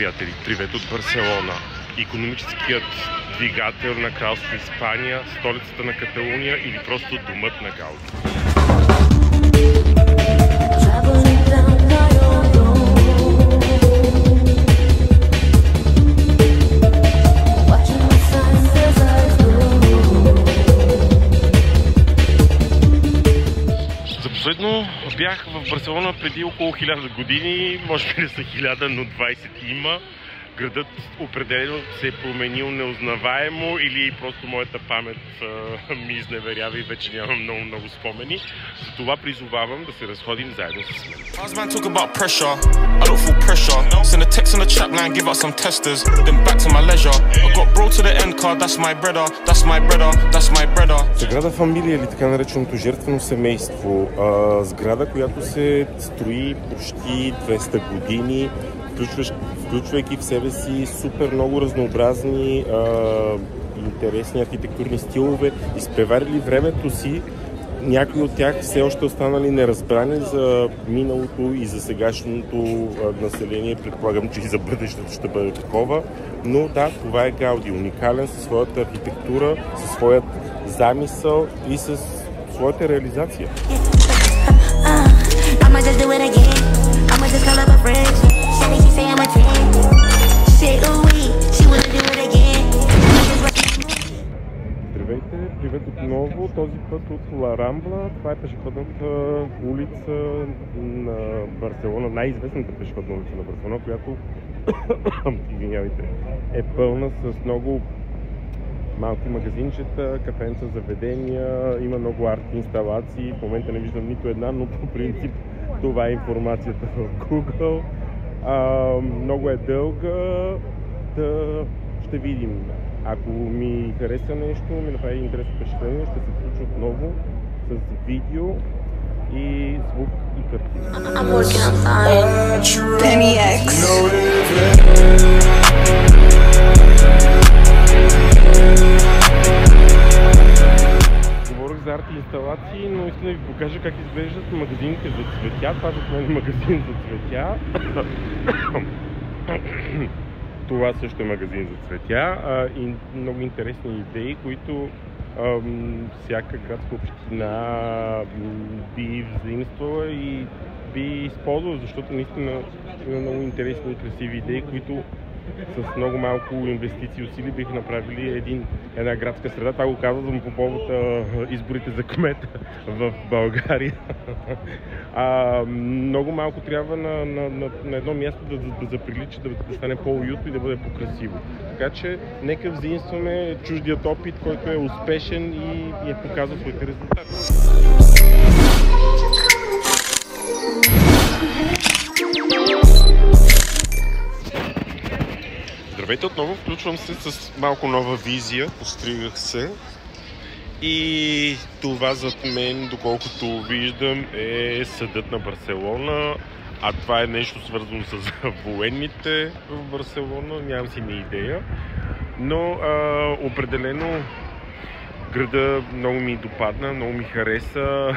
приятели! Привет от Барселона! Икономическият двигател на кралство Испания, столицата на Каталуния или просто домът на Гауди. Последно бях в Барселона преди около 1000 години, може би не са 1000, но 20 има. Градът определено се е променил неузнаваемо или просто моята памет ми изневерява и вече нямам много спомени. Затова призовавам да се разходим заедно с мен. Саграда Фамилия или така нареченото жертвено семейство. Сграда, която се строи почти 200 години, включвайки в себе си супер много разнообразни интересни архитектурни стилове, изпреварили времето си. Някои от тях все още останали неразбрани за миналото и за сегашното население. Предполагам, че и за бъдещето ще бъде такова. Но да, това е Гауди. Уникален със своята архитектура, със своят замисъл и със своята реализация. Здравейте, привет отново, този път от Ла Рамбла. Това е пешеходната улица на Барселона, най-известната пешеходна улица на Барселона, която извинявайте, е пълна с много малки магазинчета, кафенца, заведения, има много арт инсталации. В момента не виждам нито една, но по принцип това е информацията в Google. Много е дълга, ще видим. Ако ми хареса нещо, ми направи интересно впечатление, ще се включа отново с видео и звук и картина. Говорих за арт инсталации, но искам да ви покажа как изглеждат магазините за цветя. Това за мен е магазин за цветя. Това също е магазин за цветя и много интересни идеи, които всяка градска община би взаимствала и би използвала, защото наистина има много интересни и красиви идеи, които с много малко инвестиции и усилия биха направили една градска среда. Това го казвам по повод изборите за кмет в България. Много малко трябва на едно място да заприлича, да стане по-уютно и да бъде по-красиво. Така че нека взаимстваме чуждият опит, който е успешен и е показал своите резултати. Здравейте отново, включвам се с малко нова визия, постригах се и това зад мен, доколкото виждам, е съдът на Барселона, а това е нещо свързано с военните в Барселона, нямам си ни идея, но определено града много ми допадна, много ми хареса.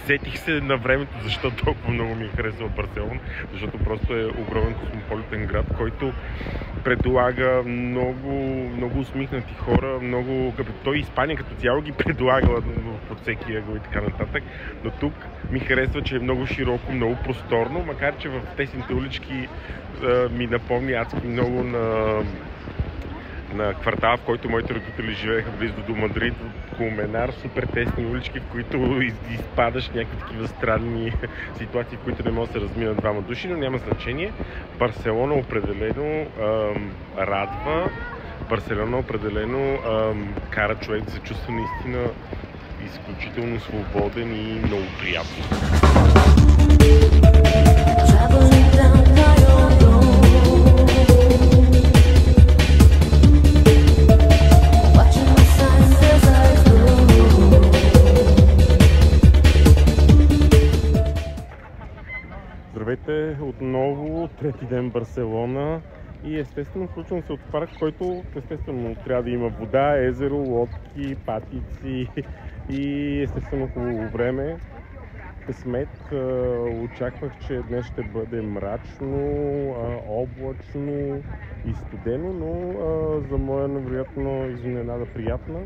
Сетих се на времето защо толкова много ми хареса в Барселона, защото просто е огромен космополитен град, който предлага много усмихнати хора, той Испания като цяло ги предлага под всеки ъгъл и така нататък, но тук ми харесва, че е много широко, много просторно, макар че в тесните улички ми напомня адски много на квартала, в който моите родители живееха близо до Мадрид, Колменар, супер тесни улички, в които изпадаш някакви такива странни ситуации, в които не може да се разминат двама души, но няма значение. Барселона определено радва, Барселона определено кара човек да се чувства наистина изключително свободен и много приятно. Здравейте отново, трети ден Барселона и естествено включвам се от парк, който естествено трябва да има вода, езеро, лодки, патици и естествено хубаво време. късмет. Очаквах, че днес ще бъде мрачно, облачно и студено, но за моя невероятно изненада приятна.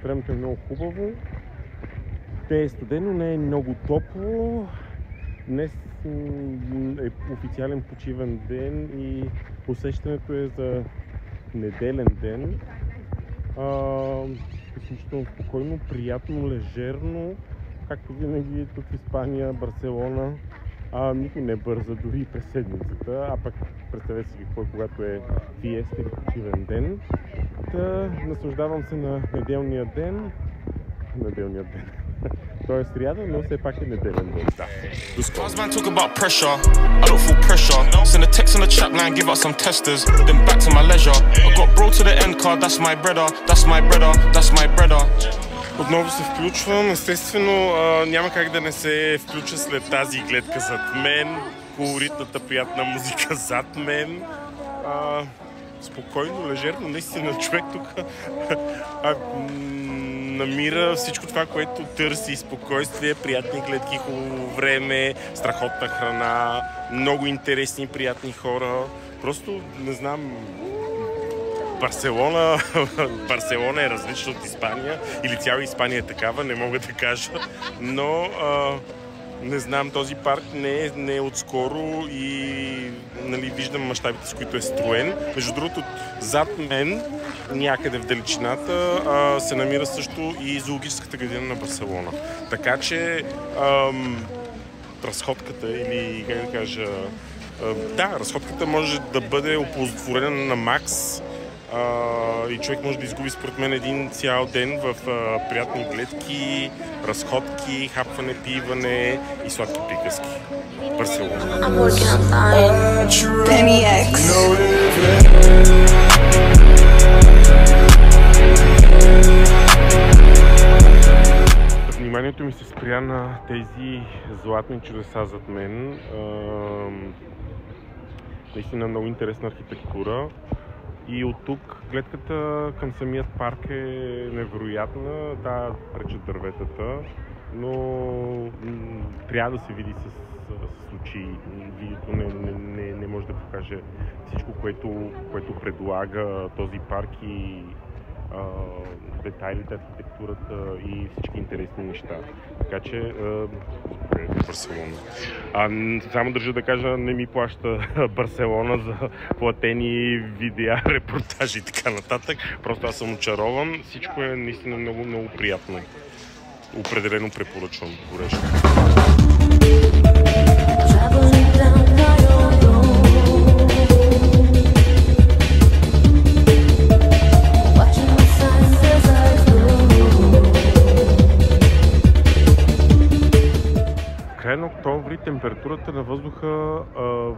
Времето е много хубаво. Не е студено, не е много топло. Днес е официален почивен ден и усещането е за неделен ден. Изключително спокойно, приятно, лежерно. Както винаги тук в Испания, Барселона, никой не бърза дори през седмицата, а пък представете си какво е, когато е фиеста или почивен ден. Наслаждавам се на неделния ден. Той е сряда, но все пак е неделен ден. Да. Man talk about pressure, I don't feel pressure. Send a text on the chat line, give out some testers, then back to my leisure. I got bro to the end card, that's my brother, that's my brother, that's my brother. Отново се включвам. Естествено, няма как да не се включа след тази гледка зад мен, колоритната приятна музика зад мен. Спокойно, лежерно, наистина човек тук намира всичко това, което търси: спокойствие, приятни гледки, хубаво време, страхотна храна, много интересни, приятни хора. Просто, не знам, Барселона е различна от Испания, или цяла Испания е такава, не мога да кажа, но не знам, този парк не е отскоро и нали, виждам мащабите, с които е строен. Между другото, зад мен, някъде в далечината, се намира също и зоологическата градина на Барселона. Така че разходката, или как да кажа, разходката може да бъде оползотворена на макс. И човек може да изгуби според мен един цял ден в приятни гледки, разходки, хапване, пиване и сладки приказки. Барселона. Вниманието ми се спря на тези златни чудеса зад мен. Наистина много интересна архитектура. И от тук гледката към самият парк е невероятна. Да, пречат дърветата, но трябва да се види с очи. Видеото не може да покаже всичко, което предлага този парк и детайлите, архитектурата и всички интересни неща. Така че Барселона. Само държа да кажа, не ми плаща Барселона за платени видеа, репортажи и така нататък. Просто аз съм очарован. Всичко е наистина много, много приятно. Определено препоръчвам горещо. Край на октомври температурата на въздуха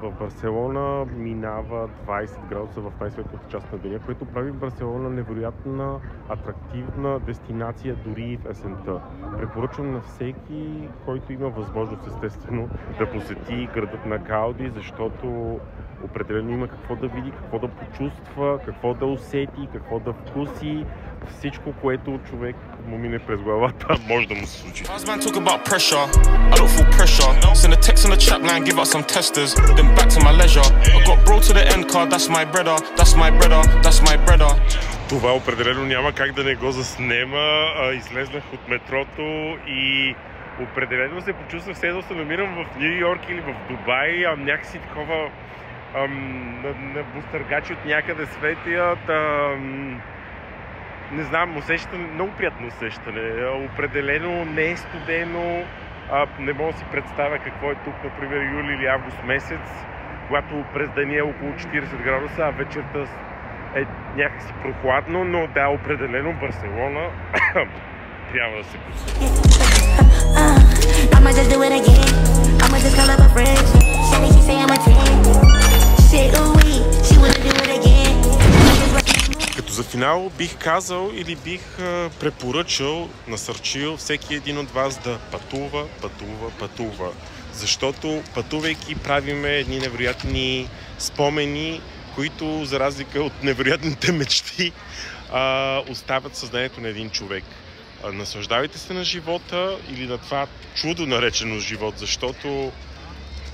в Барселона минава 20 градуса в най-светлата част на деня, което прави Барселона невероятна, атрактивна дестинация дори и в есента. Препоръчвам на всеки, който има възможност, естествено, да посети градът на Гауди, защото определено има какво да види, какво да почувства, какво да усети, какво да вкуси. Всичко, което човек му мине през главата, може да му се случи. Man talk about pressure, I don't feel pressure. Send a text on the chat line, give out some testers, then back to my leisure. I got bro to the end card, that's my brother, that's my brother, that's my brother. Това определено няма как да не го заснема. Излезнах от метрото и определено се почувствах все едно се намирам в Ню Йорк или в Дубай, някакси такова на бустъргачи от някъде светят. Не знам, усещане, много приятно усещане. Определено не е студено. Не мога да си представя какво е тук, например, юли или август месец, когато през деня е около 40 градуса, а вечерта е някакси прохладно, но да, определено Барселона трябва да се посети. Като за финал бих казал или бих препоръчал, насърчил всеки един от вас да пътува. Защото пътувайки правиме едни невероятни спомени, които за разлика от невероятните мечти оставят съзнанието на един човек. Наслаждавайте се на живота или на това чудо наречено живот, защото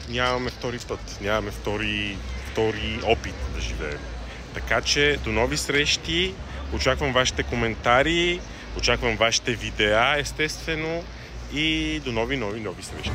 нямаме втори път, нямаме втори опит да живеем. Така че до нови срещи, очаквам вашите коментари, очаквам вашите видеа, естествено, и до нови срещи.